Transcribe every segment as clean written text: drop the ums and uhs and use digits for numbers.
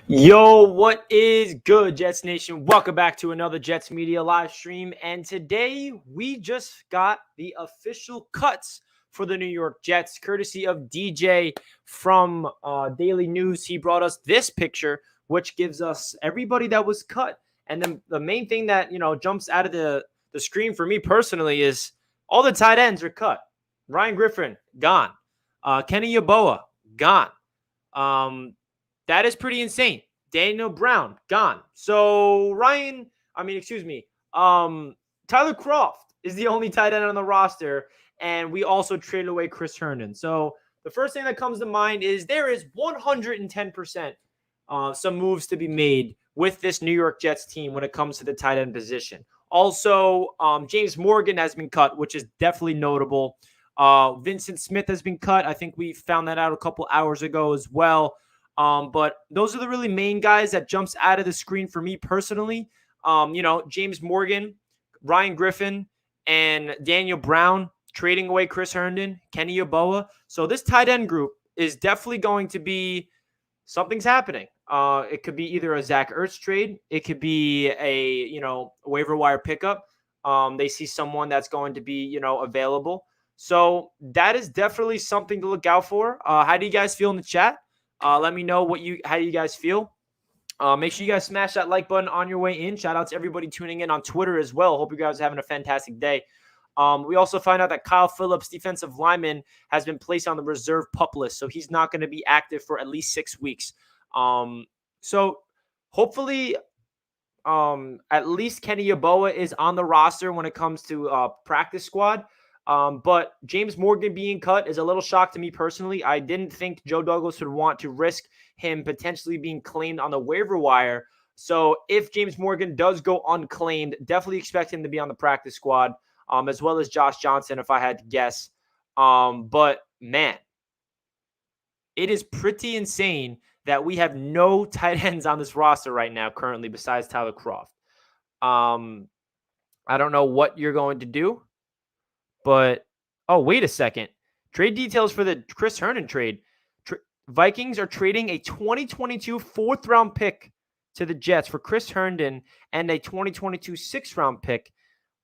Yo, what is good, Jets Nation? Welcome back to another Jets Media live stream. And today we just got the official cuts for the New York Jets, courtesy of DJ from Daily News. He brought us this picture, which gives us everybody that was cut. And then the main thing that, jumps out of the screen for me personally is all the tight ends are cut. Ryan Griffin, gone. Kenny Yeboah, gone. That is pretty insane. Daniel Brown, gone. So Tyler Kroft is the only tight end on the roster, and we also traded away Chris Herndon. So the first thing that comes to mind is there is 110% some moves to be made with this New York Jets team when it comes to the tight end position. Also, James Morgan has been cut, which is definitely notable. Vincent Smith has been cut. I think we found that out a couple hours ago as well. But those are the really main guys that jumps out of the screen for me personally. James Morgan, Ryan Griffin, and Daniel Brown trading away Chris Herndon, Kenny Yeboah. So this tight end group is definitely going to be something's happening. It could be either a Zach Ertz trade. It could be a waiver wire pickup. They see someone that's going to be available. So that is definitely something to look out for. How do you guys feel in the chat? Let me know how you guys feel. Make sure you guys smash that like button on your way in. Shout out to everybody tuning in on Twitter as well. Hope you guys are having a fantastic day. We also find out that Kyle Phillips, defensive lineman, has been placed on the reserve PUP list, so he's not going to be active for at least 6 weeks. So hopefully, at least Kenny Yeboah is on the roster when it comes to practice squad. But James Morgan being cut is a little shock to me personally. I didn't think Joe Douglas would want to risk him potentially being claimed on the waiver wire. So if James Morgan does go unclaimed, definitely expect him to be on the practice squad, as well as Josh Johnson, if I had to guess. But man, it is pretty insane that we have no tight ends on this roster right now currently besides Tyler Kroft. I don't know what you're going to do. But, wait a second. Trade details for the Chris Herndon trade. Vikings are trading a 2022 fourth-round pick to the Jets for Chris Herndon and a 2022 sixth-round pick.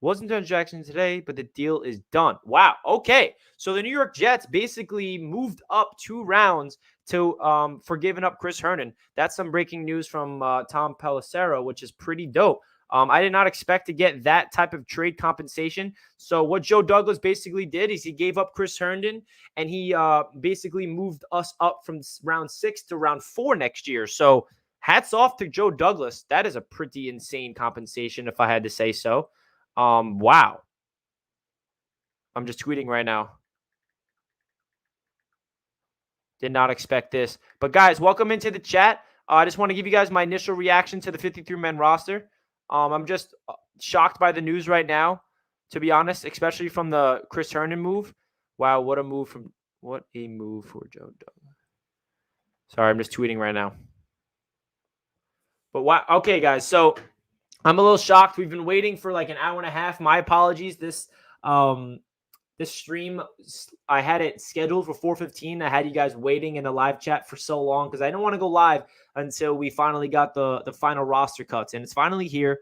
Wasn't transaction today, but the deal is done. Wow. Okay. So the New York Jets basically moved up 2 rounds for giving up Chris Herndon. That's some breaking news from Tom Pelissero, which is pretty dope. I did not expect to get that type of trade compensation. So what Joe Douglas basically did is he gave up Chris Herndon, and he basically moved us up from round 6 to round 4 next year. So hats off to Joe Douglas. That is a pretty insane compensation, if I had to say so. Wow. I'm just tweeting right now. Did not expect this. But guys, welcome into the chat. I just want to give you guys my initial reaction to the 53-man roster. I'm just shocked by the news right now, to be honest, especially from the Chris Herndon move. Wow, what a move for Joe Douglas. Sorry, I'm just tweeting right now. But wow, okay, guys. So I'm a little shocked. We've been waiting for like an hour and a half. My apologies. This stream, I had it scheduled for 4:15. I had you guys waiting in the live chat for so long because I didn't want to go live until we finally got the final roster cuts, and it's finally here.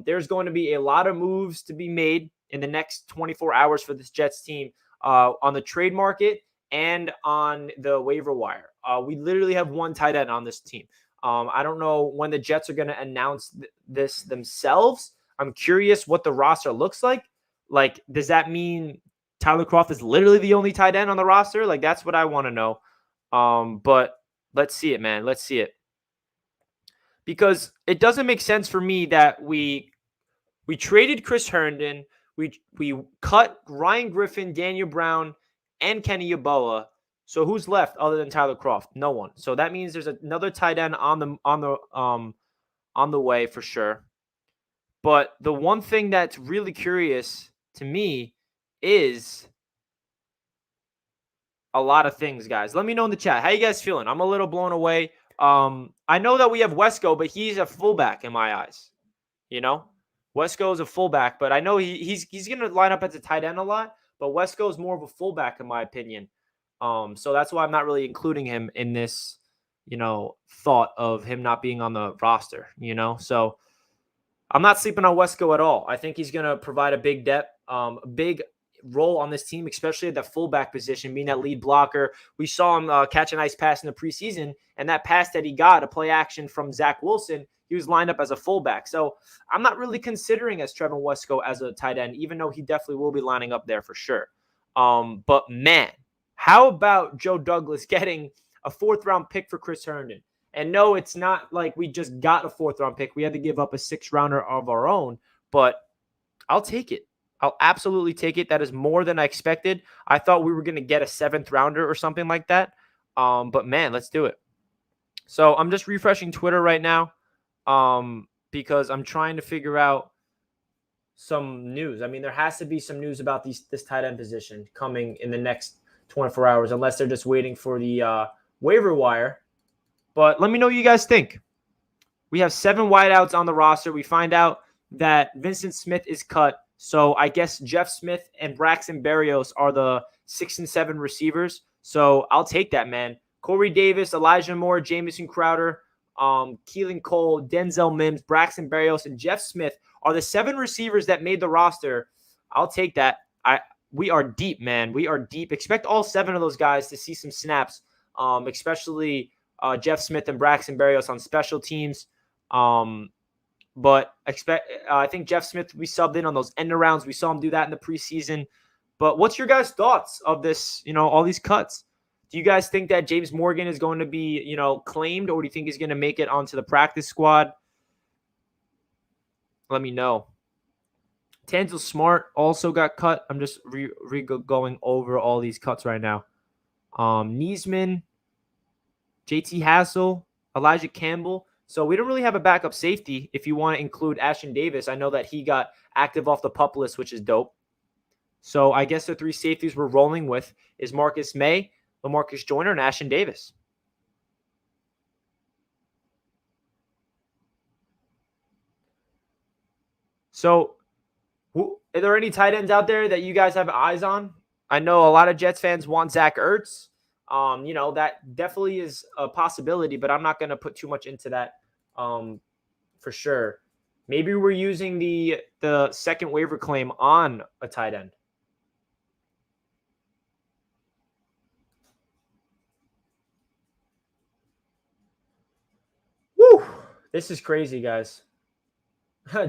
There's going to be a lot of moves to be made in the next 24 hours for this Jets team on the trade market and on the waiver wire. We literally have one tight end on this team. I don't know when the Jets are going to announce this themselves. I'm curious what the roster looks like. Like, does that mean Tyler Kroft is literally the only tight end on the roster? Like, that's what I want to know. But let's see it, man. Let's see it. Because it doesn't make sense for me that we traded Chris Herndon, we cut Ryan Griffin, Daniel Brown, and Kenny Yeboah. So who's left other than Tyler Kroft? No one. So that means there's another tight end on the way for sure. But the one thing that's really curious to me is a lot of things, guys. Let me know in the chat. How you guys feeling? I'm a little blown away. I know that we have Wesco, but he's a fullback in my eyes. Wesco is a fullback, but I know he's going to line up as a tight end a lot. But Wesco is more of a fullback in my opinion. So that's why I'm not really including him in this thought of him not being on the roster, So I'm not sleeping on Wesco at all. I think he's going to provide a big depth, a big role on this team, especially at the fullback position, being that lead blocker. We saw him catch a nice pass in the preseason, and that pass that he got, a play action from Zach Wilson, he was lined up as a fullback. So I'm not really considering as Trevin Wesco as a tight end, even though he definitely will be lining up there for sure. But man, how about Joe Douglas getting a 4th-round pick for Chris Herndon? And no, it's not like we just got a 4th-round pick. We had to give up a 6th-rounder of our own, but I'll take it. I'll absolutely take it. That is more than I expected. I thought we were going to get a 7th-rounder or something like that. But man, let's do it. So I'm just refreshing Twitter right now because I'm trying to figure out some news. I mean, there has to be some news about this tight end position coming in the next 24 hours, unless they're just waiting for the waiver wire. But let me know what you guys think. We have 7 wideouts on the roster. We find out that Vincent Smith is cut. So I guess Jeff Smith and Braxton Berrios are the 6 and 7 receivers. So I'll take that, man. Corey Davis, Elijah Moore, Jamison Crowder, Keelan Cole, Denzel Mims, Braxton Berrios, and Jeff Smith are the 7 receivers that made the roster. I'll take that. We are deep, man. We are deep. Expect all 7 of those guys to see some snaps, especially Jeff Smith and Braxton Berrios on special teams. But I think Jeff Smith, we subbed in on those end arounds. We saw him do that in the preseason. But what's your guys' thoughts of this, all these cuts? Do you guys think that James Morgan is going to be, claimed, or do you think he's going to make it onto the practice squad? Let me know. Tanzel Smart also got cut. I'm just going over all these cuts right now. Niesman, JT Hassel, Elijah Campbell. So we don't really have a backup safety if you want to include Ashton Davis. I know that he got active off the PUP list, which is dope. So I guess the 3 safeties we're rolling with is Marcus May, LaMarcus Joyner, and Ashton Davis. So are there any tight ends out there that you guys have eyes on? I know a lot of Jets fans want Zach Ertz. That definitely is a possibility, but I'm not going to put too much into that for sure. Maybe we're using the second waiver claim on a tight end. Woo! This is crazy, guys.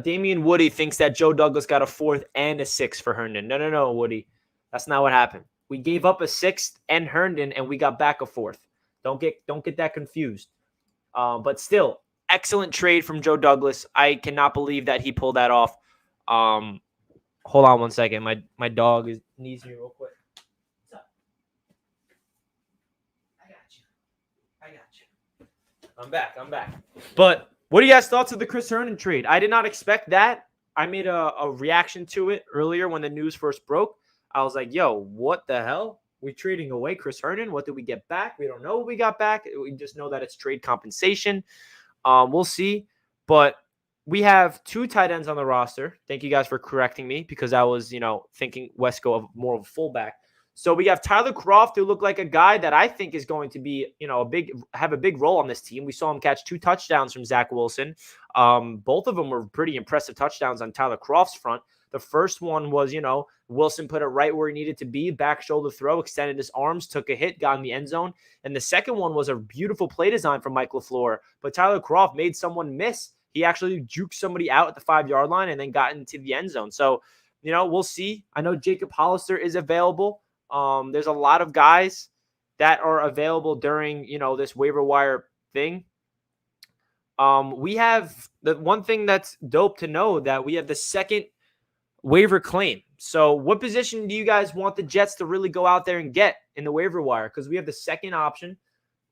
Damian Woody thinks that Joe Douglas got a 4th and a 6th for Herndon. No, Woody. That's not what happened. We gave up a 6th and Herndon, and we got back a 4th. Don't get that confused. But still, excellent trade from Joe Douglas. I cannot believe that he pulled that off. Hold on one second. My dog needs me real quick. What's up? I got you. I'm back. But what are you guys' thoughts of the Chris Herndon trade? I did not expect that. I made a reaction to it earlier when the news first broke. I was like, yo, what the hell? We trading away Chris Herndon. What did we get back? We don't know what we got back. We just know that it's trade compensation. We'll see. But we have 2 tight ends on the roster. Thank you guys for correcting me because I was, thinking Wesco of more of a fullback. So we have Tyler Kroft, who looked like a guy that I think is going to be, have a big role on this team. We saw him catch 2 touchdowns from Zach Wilson. Both of them were pretty impressive touchdowns on Tyler Kroft's front. The first one was, Wilson put it right where he needed to be, back shoulder throw, extended his arms, took a hit, got in the end zone. And the second one was a beautiful play design from Mike LaFleur. But Tyler Kroft made someone miss. He actually juked somebody out at the 5-yard line and then got into the end zone. So, we'll see. I know Jacob Hollister is available. There's a lot of guys that are available during, this waiver wire thing. We have the one thing that's dope to know that we have the second waiver claim. So what position do you guys want the Jets to really go out there and get in the waiver wire? Because we have the second option.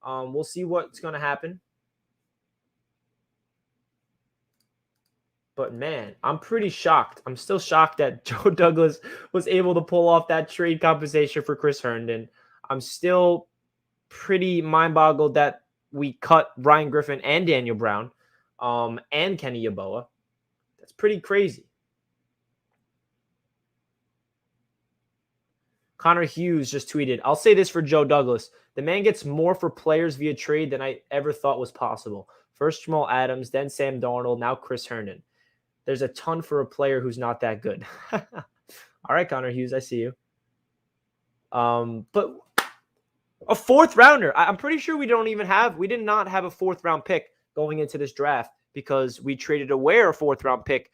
We'll see what's going to happen. But, man, I'm pretty shocked. I'm still shocked that Joe Douglas was able to pull off that trade compensation for Chris Herndon. I'm still pretty mind-boggled that we cut Ryan Griffin and Daniel Brown and Kenny Yeboah. That's pretty crazy. Connor Hughes just tweeted, I'll say this for Joe Douglas. The man gets more for players via trade than I ever thought was possible. First Jamal Adams, then Sam Darnold, now Chris Herndon. There's a ton for a player who's not that good. All right, Connor Hughes, I see you. But a fourth rounder. I'm pretty sure we did not have a fourth round pick going into this draft because we traded away our fourth round pick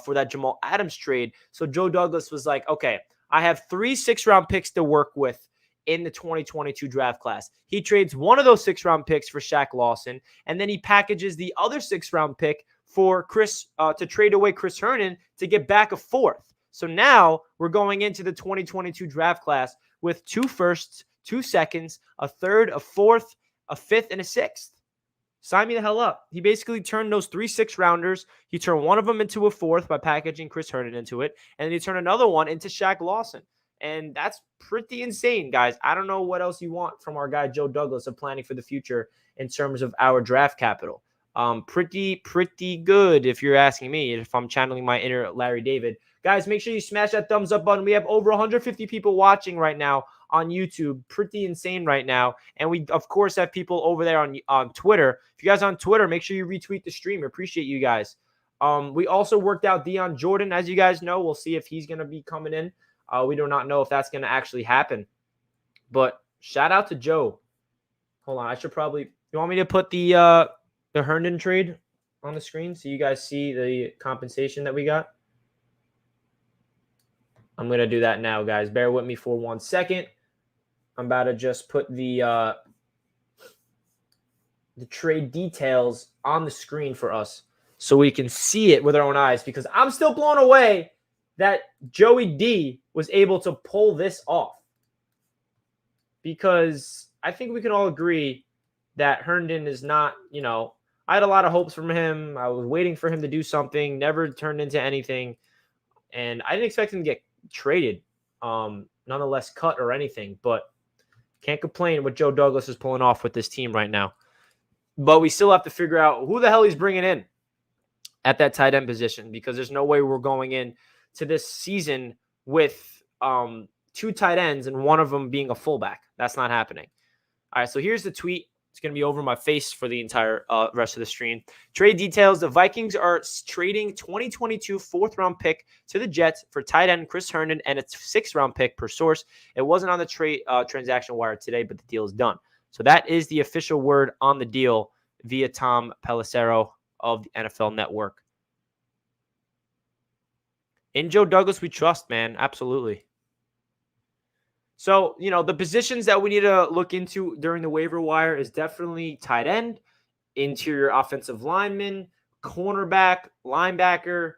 for that Jamal Adams trade. So Joe Douglas was like, okay, I have 3 6-round picks to work with in the 2022 draft class. He trades one of those 6-round picks for Shaq Lawson, and then he packages the other 6-round pick for Chris to trade away Chris Herndon to get back a fourth. So now we're going into the 2022 draft class with 2 firsts, 2 seconds, a third, a fourth, a fifth, and a sixth. Sign me the hell up. He basically turned those 3 6-rounders. He turned one of them into a fourth by packaging Chris Herndon into it. And then he turned another one into Shaq Lawson. And that's pretty insane, guys. I don't know what else you want from our guy, Joe Douglas, of planning for the future in terms of our draft capital. Pretty good, if you're asking me, if I'm channeling my inner Larry David. Guys, make sure you smash that thumbs up button. We have over 150 people watching right now on YouTube. Pretty insane right now. And we, of course, have people over there on Twitter. If you guys are on Twitter, make sure you retweet the stream. I appreciate you guys. We also worked out Deion Jordan, as you guys know. We'll see if he's going to be coming in. We do not know if that's going to actually happen. But shout out to Joe. Hold on. I should probably – you want me to put the Herndon trade on the screen so you guys see the compensation that we got? I'm going to do that now, guys. Bear with me for 1 second. I'm about to just put the trade details on the screen for us so we can see it with our own eyes, because I'm still blown away that Joey D was able to pull this off. Because I think we can all agree that Herndon is not, I had a lot of hopes from him. I was waiting for him to do something, never turned into anything. And I didn't expect him to get traded, nonetheless cut or anything, but can't complain what Joe Douglas is pulling off with this team right now. But we still have to figure out who the hell he's bringing in at that tight end position, because there's no way we're going in to this season with 2 tight ends and one of them being a fullback. That's not happening. All right, so here's the tweet. It's going to be over my face for the entire rest of the stream. Trade details. The Vikings are trading 2022 4th-round pick to the Jets for tight end Chris Herndon and a 6th-round pick per source. It wasn't on the trade transaction wire today, but the deal is done. So that is the official word on the deal via Tom Pelissero of the NFL Network. In Joe Douglas, we trust, man. Absolutely. So, the positions that we need to look into during the waiver wire is definitely tight end, interior offensive lineman, cornerback, linebacker.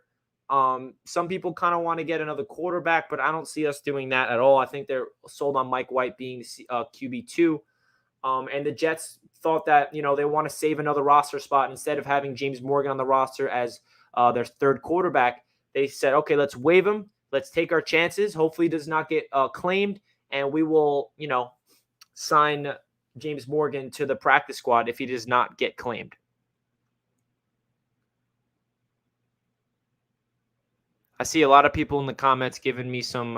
Some people kind of want to get another quarterback, but I don't see us doing that at all. I think they're sold on Mike White being QB2. And the Jets thought that, they want to save another roster spot. Instead of having James Morgan on the roster as their 3rd quarterback, they said, okay, let's waive him. Let's take our chances. Hopefully he does not get claimed. And we will, sign James Morgan to the practice squad if he does not get claimed. I see a lot of people in the comments giving me some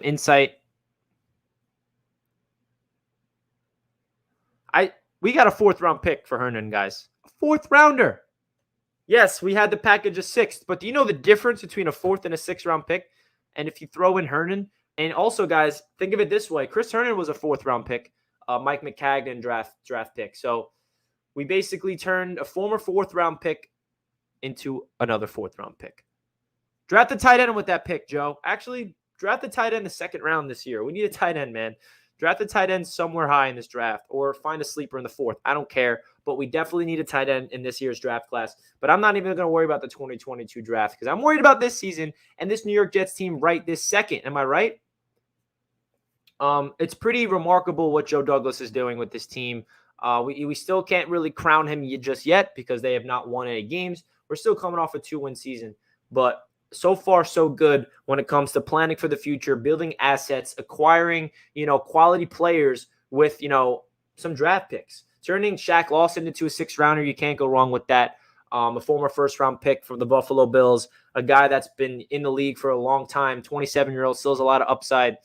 insight. We got a 4th-round pick for Herndon, guys. A 4th rounder. Yes, we had the package a 6th, but do you know the difference between a 4th and a 6th-round pick? And if you throw in Herndon, and also, guys, think of it this way. Chris Herndon was a 4th-round pick, Mike McCagnon draft pick. So we basically turned a former 4th-round pick into another 4th-round pick. Draft the tight end with that pick, Joe. Actually, draft the tight end the 2nd round this year. We need a tight end, man. Draft the tight end somewhere high in this draft, or find a sleeper in the 4th. I don't care, but we definitely need a tight end in this year's draft class. But I'm not even going to worry about the 2022 draft, because I'm worried about this season and this New York Jets team right this second. Am I right? It's pretty remarkable what Joe Douglas is doing with this team. We still can't really crown him just yet because they have not won any games. We're still coming off a 2-win season, but so far so good when it comes to planning for the future, building assets, acquiring, quality players with, some draft picks. Turning Shaq Lawson into a 6th rounder, you can't go wrong with that. a former first-round pick from the Buffalo Bills, a guy that's been in the league for a long time, 27-year-old, still has a lot of upside.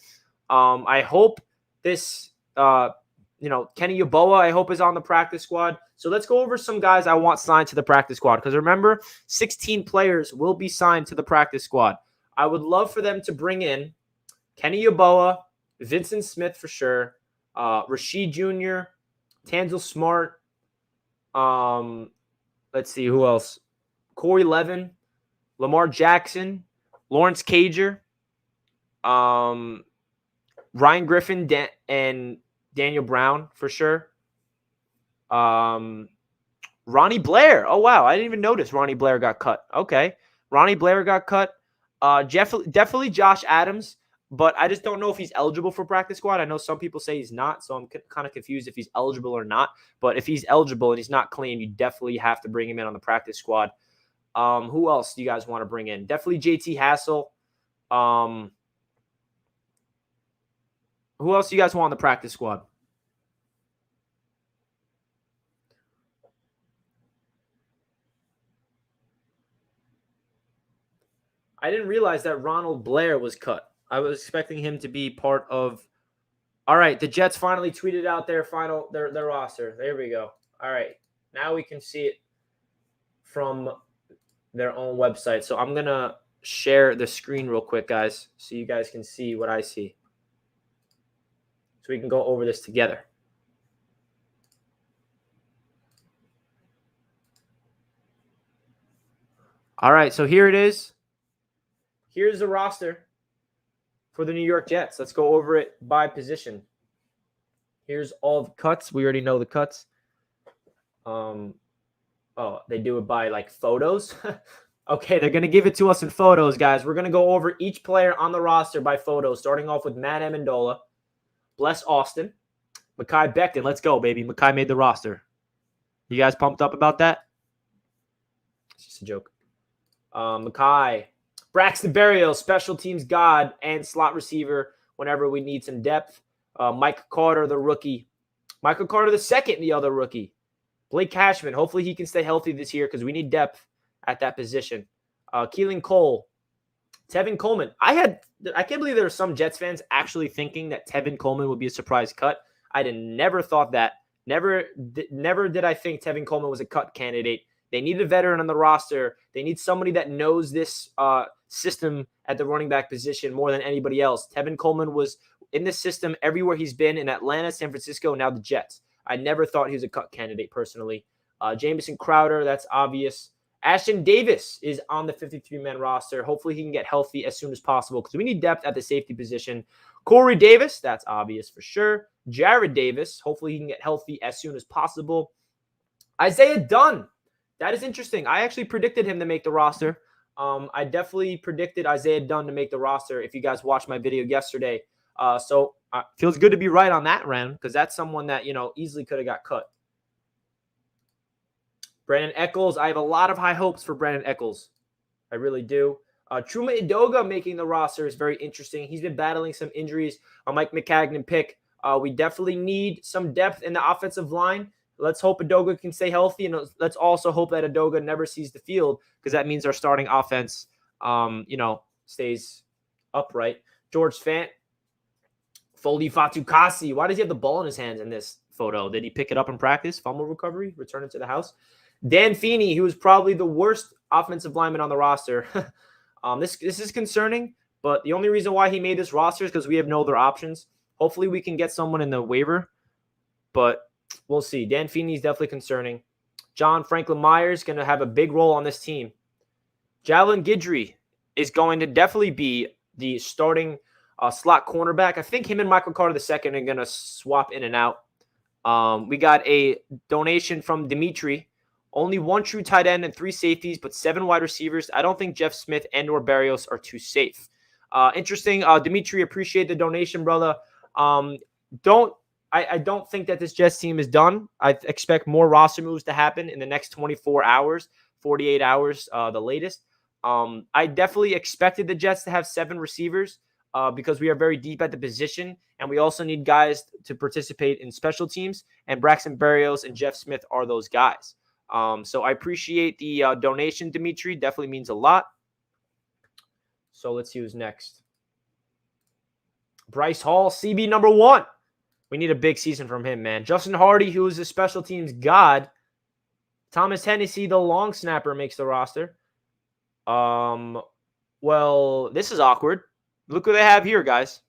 I hope this, Kenny Yeboah, I hope is on the practice squad. So let's go over some guys I want signed to the practice squad. Because remember, 16 players will be signed to the practice squad. I would love for them to bring in Kenny Yeboah, Vincent Smith for sure, Rashid Jr., Tanzel Smart. Let's see, who else? Corey Levin, Lamar Jackson, Lawrence Cager, Ryan Griffin, and Daniel Brown for sure. Ronnie Blair. Oh, wow. I didn't even notice Ronnie Blair got cut. Okay. Ronnie Blair got cut. Definitely Josh Adams, but I just don't know if he's eligible for practice squad. I know some people say he's not, so I'm kind of confused if he's eligible or not. But if he's eligible and he's not claimed, you definitely have to bring him in on the practice squad. Who else do you guys want to bring in? Definitely JT Hassel. Who else do you guys want on the practice squad? I didn't realize that Ronald Blair was cut. I was expecting him to be part of. All right, the Jets finally tweeted out their roster. There we go. All right, now we can see it from their own website. So I'm gonna share the screen real quick, guys, so you guys can see what I see. So we can go over this together. All right, so here it is. Here's the roster for the New York Jets. Let's go over it by position. Here's all the cuts. We already know the cuts. They do it by like photos. Okay, they're going to give it to us in photos, guys. We're going to go over each player on the roster by photos, starting off with Matt Amendola, Bless Austin, Mekhi Becton. Let's go, baby. Mekhi made the roster. You guys pumped up about that? It's just a joke. Mekhi, Braxton Berrios, special teams god and slot receiver whenever we need some depth. Mike Carter, the rookie. Michael Carter, the second, the other rookie. Blake Cashman, hopefully he can stay healthy this year because we need depth at that position. Keelan Cole. Tevin Coleman. I can't believe there are some Jets fans actually thinking that Tevin Coleman would be a surprise cut. I never thought that. Never did I think Tevin Coleman was a cut candidate. They need a veteran on the roster. They need somebody that knows this system at the running back position more than anybody else. Tevin Coleman was in this system everywhere he's been, in Atlanta, San Francisco, now the Jets. I never thought he was a cut candidate personally. Jamison Crowder, that's obvious. Ashton Davis is on the 53-man roster. Hopefully he can get healthy as soon as possible because we need depth at the safety position. Corey Davis, that's obvious for sure. Jared Davis, hopefully he can get healthy as soon as possible. Isaiah Dunn, that is interesting. I actually predicted him to make the roster. I definitely predicted Isaiah Dunn to make the roster if you guys watched my video yesterday. So feels good to be right on that round because that's someone that, easily could have got cut. Brandon Echols, I have a lot of high hopes for Brandon Echols. I really do. Truma Idoga making the roster is very interesting. He's been battling some injuries. A Mike McCagnon pick. We definitely need some depth in the offensive line. Let's hope Idoga can stay healthy, and let's also hope that Idoga never sees the field because that means our starting offense, stays upright. George Fant, Foley Fatukasi. Why does he have the ball in his hands in this photo? Did he pick it up in practice? Fumble recovery? Return it to the house? Dan Feeney, who was probably the worst offensive lineman on the roster. This is concerning, but the only reason why he made this roster is because we have no other options. Hopefully we can get someone in the waiver, but we'll see. Dan Feeney is definitely concerning. John Franklin Myers going to have a big role on this team. Jalen Guidry is going to definitely be the starting slot cornerback. I think him and Michael Carter II are going to swap in and out. We got a donation from Dimitri. Only one true tight end and 3 safeties, but 7 wide receivers. I don't think Jeff Smith and or Berrios are too safe. Interesting. Dimitri, appreciate the donation, brother. I don't think that this Jets team is done. I expect more roster moves to happen in the next 24 hours, 48 hours, the latest. I definitely expected the Jets to have 7 receivers because we are very deep at the position, and we also need guys to participate in special teams, and Braxton Berrios and Jeff Smith are those guys. So I appreciate the donation, Dimitri. Definitely means a lot. So let's see who's next. Bryce Hall, CB number 1. We need a big season from him, man. Justin Hardy, who is a special teams god. Thomas Hennessy, the long snapper, makes the roster. Well, this is awkward. Look what they have here, guys.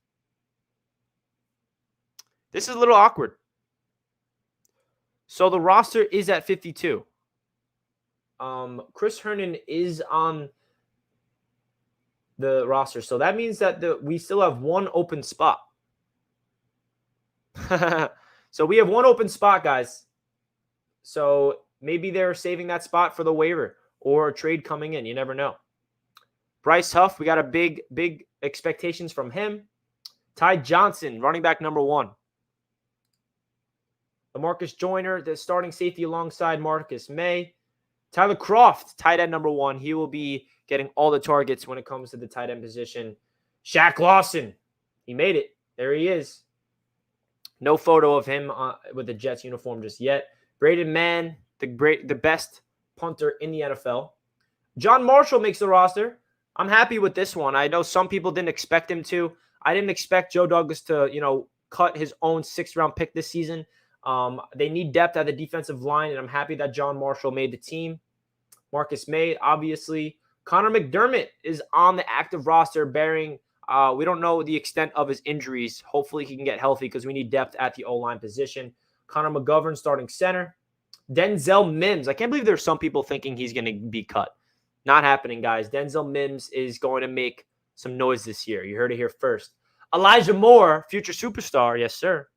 This is a little awkward. So the roster is at 52. Chris Herndon is on the roster. So that means that we still have one open spot. So we have one open spot, guys. So maybe they're saving that spot for the waiver or a trade coming in. You never know. Bryce Huff, we got a big expectations from him. Ty Johnson, running back number 1. LaMarcus Joyner, the starting safety alongside Marcus May. Tyler Kroft, tight end number 1. He will be getting all the targets when it comes to the tight end position. Shaq Lawson, he made it. There he is. No photo of him with the Jets uniform just yet. Braden Mann, the best punter in the NFL. John Marshall makes the roster. I'm happy with this one. I know some people didn't expect him to. I didn't expect Joe Douglas to, cut his own 6th-round pick this season. They need depth at the defensive line, and I'm happy that John Marshall made the team. Marcus May, obviously. Connor McDermott is on the active roster bearing we don't know the extent of his injuries. Hopefully he can get healthy because we need depth at the O-line position. Connor McGovern starting center. Denzel Mims. I can't believe there's some people thinking he's going to be cut. Not happening, guys. Denzel Mims is going to make some noise this year. You heard it here first. Elijah Moore, future superstar. Yes, sir.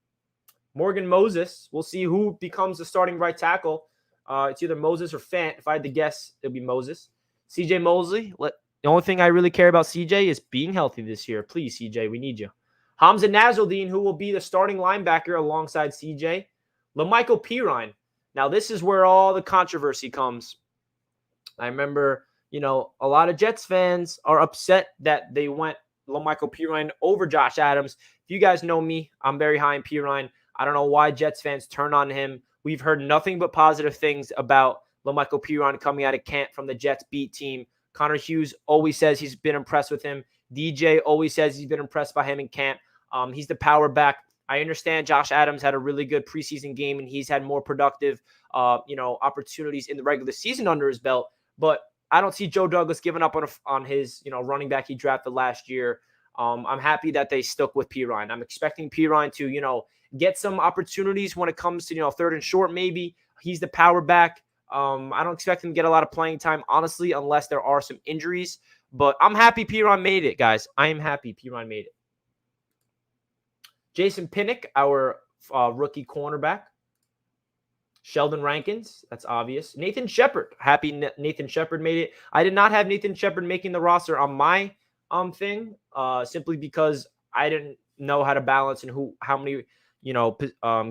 Morgan Moses. We'll see who becomes the starting right tackle. It's either Moses or Fant. If I had to guess, it'll be Moses. CJ Mosley. The only thing I really care about CJ is being healthy this year. Please, CJ, we need you. Hamza Nasruddin, who will be the starting linebacker alongside CJ. LaMichael Pirine. Now, this is where all the controversy comes. I remember, a lot of Jets fans are upset that they went LaMichael Pirine over Josh Adams. If you guys know me, I'm very high in Pirine. I don't know why Jets fans turn on him. We've heard nothing but positive things about LaMichael Pirine coming out of camp from the Jets beat team. Connor Hughes always says he's been impressed with him. DJ always says he's been impressed by him in camp. He's the power back. I understand Josh Adams had a really good preseason game and he's had more productive, opportunities in the regular season under his belt. But I don't see Joe Douglas giving up on his, running back he drafted last year. I'm happy that they stuck with Pirine. I'm expecting Pirine to, get some opportunities when it comes to, 3rd and short maybe. He's the power back. I don't expect him to get a lot of playing time, honestly, unless there are some injuries. But I'm happy Pirine made it, guys. I am happy Pirine made it. Jason Pinnock, our rookie cornerback. Sheldon Rankins, that's obvious. Nathan Shepard, happy Nathan Shepard made it. I did not have Nathan Shepard making the roster on my thing, simply because I didn't know how to balance and how many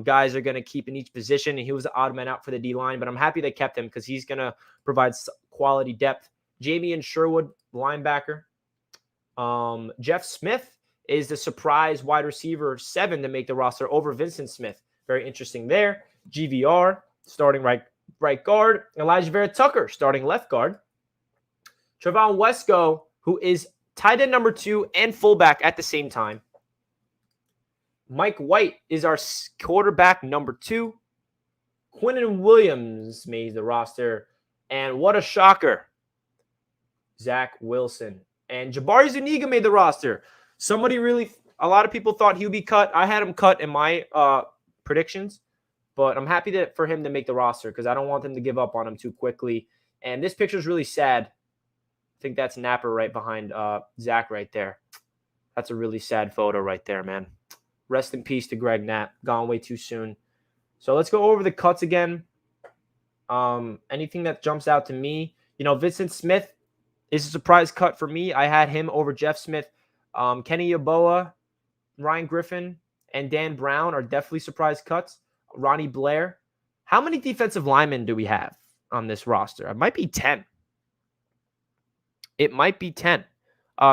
guys are going to keep in each position, and he was the odd man out for the D-line, but I'm happy they kept him because he's going to provide quality depth. Jamie and Sherwood, linebacker. Jeff Smith is the surprise wide receiver 7 to make the roster over Vincent Smith. Very interesting there. GVR, starting right guard. Elijah Vera Tucker, starting left guard. Trevon Wesco, who is tight end number 2 and fullback at the same time. Mike White is our quarterback number 2. Quinnen Williams made the roster. And what a shocker. Zach Wilson. And Jabari Zuniga made the roster. A lot of people thought he would be cut. I had him cut in my predictions. But I'm happy for him to make the roster because I don't want them to give up on him too quickly. And this picture is really sad. I think that's Napper right behind Zach right there. That's a really sad photo right there, man. Rest in peace to Greg Knapp. Gone way too soon. So let's go over the cuts again. Anything that jumps out to me. Vincent Smith is a surprise cut for me. I had him over Jeff Smith. Kenny Yeboah, Ryan Griffin, and Dan Brown are definitely surprise cuts. Ronnie Blair. How many defensive linemen do we have on this roster? It might be 10. It might be 10.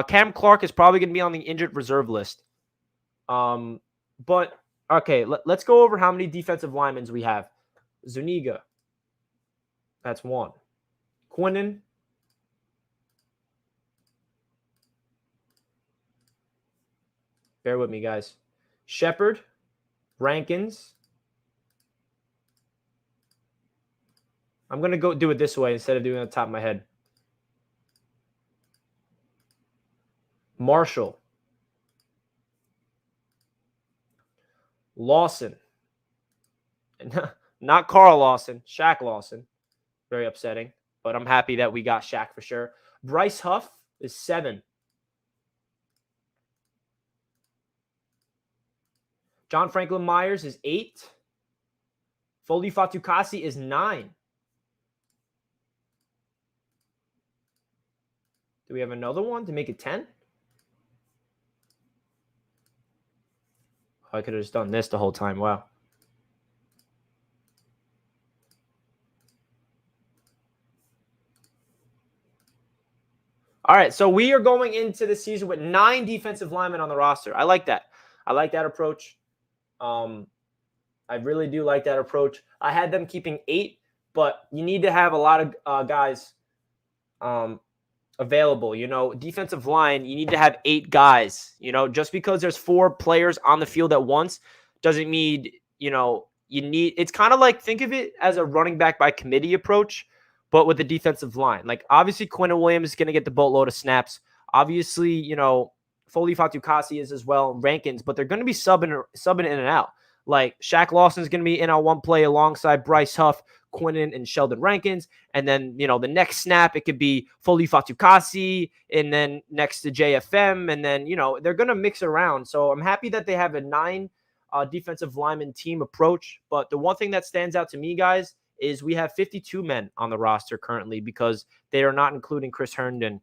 Cam Clark is probably going to be on the injured reserve list. But, okay, let's go over how many defensive linemen we have. Zuniga. That's one. Quinnen. Bear with me, guys. Shepard. Rankins. I'm going to go do it this way instead of doing it on the top of my head. Marshall. Lawson. Not Carl Lawson. Shaq Lawson. Very upsetting. But I'm happy that we got Shaq for sure. Bryce Huff is 7. John Franklin Myers is 8. Foley Fatukasi is 9. Do we have another one to make it 10? Oh, I could have just done this the whole time. Wow. All right, so we are going into the season with 9 defensive linemen on the roster. I like that. I like that approach. I really do like that approach. I had them keeping 8, but you need to have a lot of guys available. You know, defensive line, you need to have 8 guys. You know, just because there's 4 players on the field at once doesn't mean, you know, you need – it's kind of like think of it as a running back by committee approach, but with the defensive line. Like, obviously, Quinn Williams is going to get the boatload of snaps. Obviously, you know, Foley Fatukasi is as well, Rankins, but they're going to be subbing in and out. Like, Shaq Lawson is going to be in on one play alongside Bryce Huff, Quinnen, and Sheldon Rankins. And then, you know, the next snap, it could be Foley Fatukasi, and then next to JFM. And then, you know, they're going to mix around. So I'm happy that they have a 9 defensive lineman team approach. But the one thing that stands out to me, guys, is we have 52 men on the roster currently because they are not including Chris Herndon.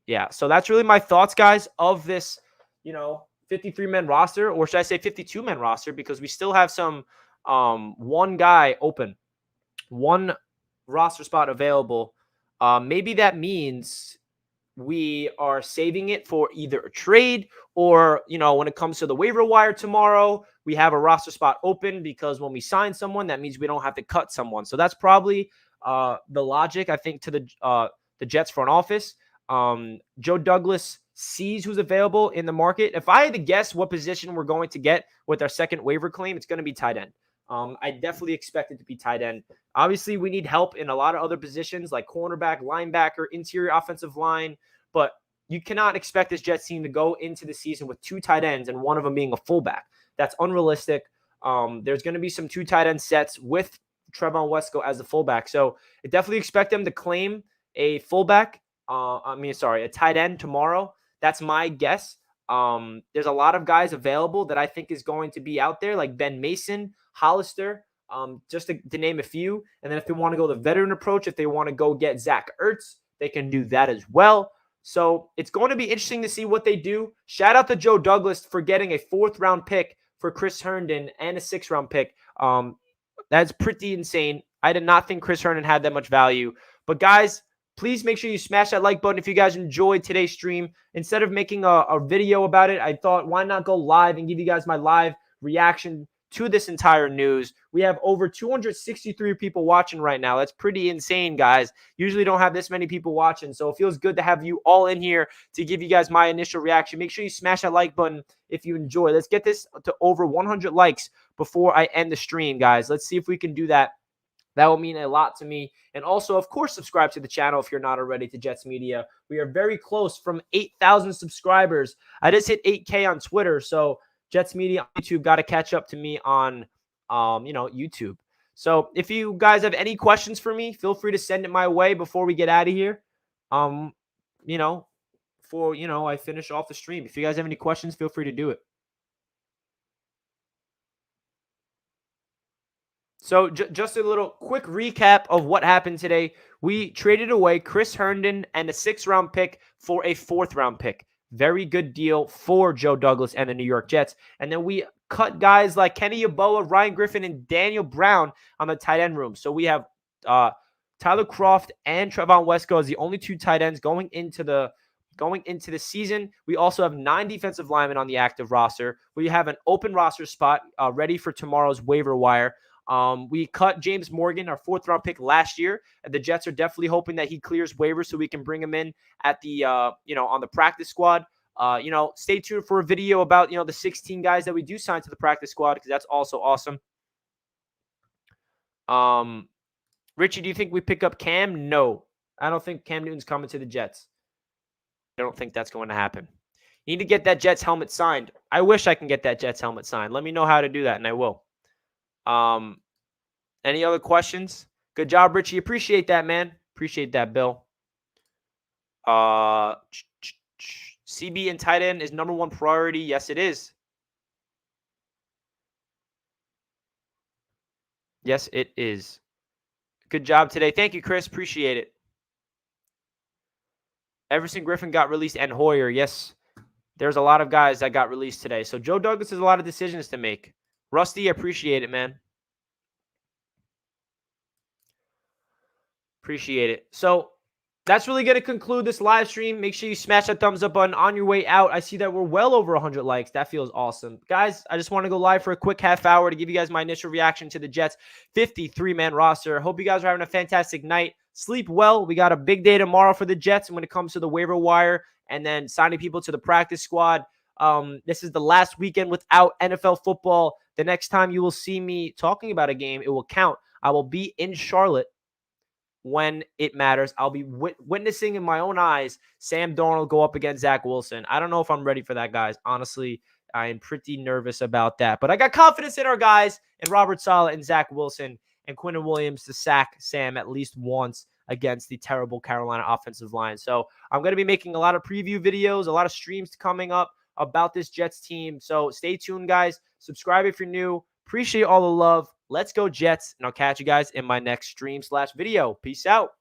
Yeah, so that's really my thoughts, guys, of this, you know, 53-man roster, or should I say 52-man roster, because we still have some one guy open, one roster spot available. Maybe that means we are saving it for either a trade or, you know, when it comes to the waiver wire tomorrow, we have a roster spot open because when we sign someone, that means we don't have to cut someone. So that's probably the logic, I think, to the Jets front office. Joe Douglas sees who's available in the market. If I had to guess what position we're going to get with our second waiver claim, it's going to be tight end. I definitely expect it to be tight end. Obviously, we need help in a lot of other positions like cornerback, linebacker, interior offensive line, but you cannot expect this Jets team to go into the season with 2 tight ends and one of them being a fullback. That's unrealistic. There's going to be some 2 tight end sets with Trevon Wesco as the fullback. So I definitely expect them to claim a fullback. A tight end tomorrow. That's my guess. There's a lot of guys available that I think is going to be out there, like Ben Mason, Hollister, just to name a few. And then if they want to go the veteran approach, if they want to go get Zach Ertz, they can do that as well. So it's going to be interesting to see what they do. Shout out to Joe Douglas for getting a 4th-round pick for Chris Herndon and a 6th-round pick. That's pretty insane. I did not think Chris Herndon had that much value. But guys, please make sure you smash that like button if you guys enjoyed today's stream. Instead of making a video about it, I thought, why not go live and give you guys my live reaction to this entire news. We have over 263 people watching right now. That's pretty insane, guys. Usually don't have this many people watching, so it feels good to have you all in here to give you guys my initial reaction. Make sure you smash that like button if you enjoy. Let's get this to over 100 likes before I end the stream, guys. Let's see if we can do that. That will mean a lot to me. And also, of course, subscribe to the channel if you're not already to Jets Media. We are very close from 8,000 subscribers. I just hit 8K on Twitter, so Jets Media on YouTube got to catch up to me on, YouTube. So if you guys have any questions for me, feel free to send it my way before we get out of here. Before I finish off the stream. If you guys have any questions, feel free to do it. So just a little quick recap of what happened today. We traded away Chris Herndon and a 6th-round pick for a 4th-round pick. Very good deal for Joe Douglas and the New York Jets. And then we cut guys like Kenny Yeboah, Ryan Griffin, and Daniel Brown on the tight end room. So we have Tyler Kroft and Trevon Wesco as the only 2 tight ends going into the season. We also have 9 defensive linemen on the active roster. We have an open roster spot ready for tomorrow's waiver wire. We cut James Morgan, our 4th-round pick last year, and the Jets are definitely hoping that he clears waivers so we can bring him in at the on the practice squad. Stay tuned for a video about the 16 guys that we do sign to the practice squad, because that's also awesome. Richie, do you think we pick up Cam? No, I don't think Cam Newton's coming to the Jets. I don't think that's going to happen. You need to get that Jets helmet signed. I wish I can get that Jets helmet signed. Let me know how to do that, and I will. Any other questions? Good job, Richie. Appreciate that, man. Appreciate that, Bill. CB and tight end is #1 priority. Yes, it is. Yes, it is. Good job today. Thank you, Chris. Appreciate it. Everson Griffin got released, and Hoyer. Yes, there's a lot of guys that got released today. So Joe Douglas has a lot of decisions to make. Rusty, appreciate it, man. Appreciate it. So that's really going to conclude this live stream. Make sure you smash that thumbs up button on your way out. I see that we're well over 100 likes. That feels awesome. Guys, I just want to go live for a quick half hour to give you guys my initial reaction to the Jets 53-man roster. Hope you guys are having a fantastic night. Sleep well. We got a big day tomorrow for the Jets when it comes to the waiver wire and then signing people to the practice squad. This is the last weekend without NFL football. The next time you will see me talking about a game, it will count. I will be in Charlotte when it matters. I'll be witnessing in my own eyes Sam Darnold go up against Zach Wilson. I don't know if I'm ready for that, guys. Honestly, I am pretty nervous about that. But I got confidence in our guys, and Robert Saleh and Zach Wilson and Quinnen Williams to sack Sam at least once against the terrible Carolina offensive line. So I'm going to be making a lot of preview videos, a lot of streams coming up about this Jets team. So stay tuned, guys. Subscribe if you're new. Appreciate all the love. Let's go Jets, and I'll catch you guys in my next stream/video. Peace out.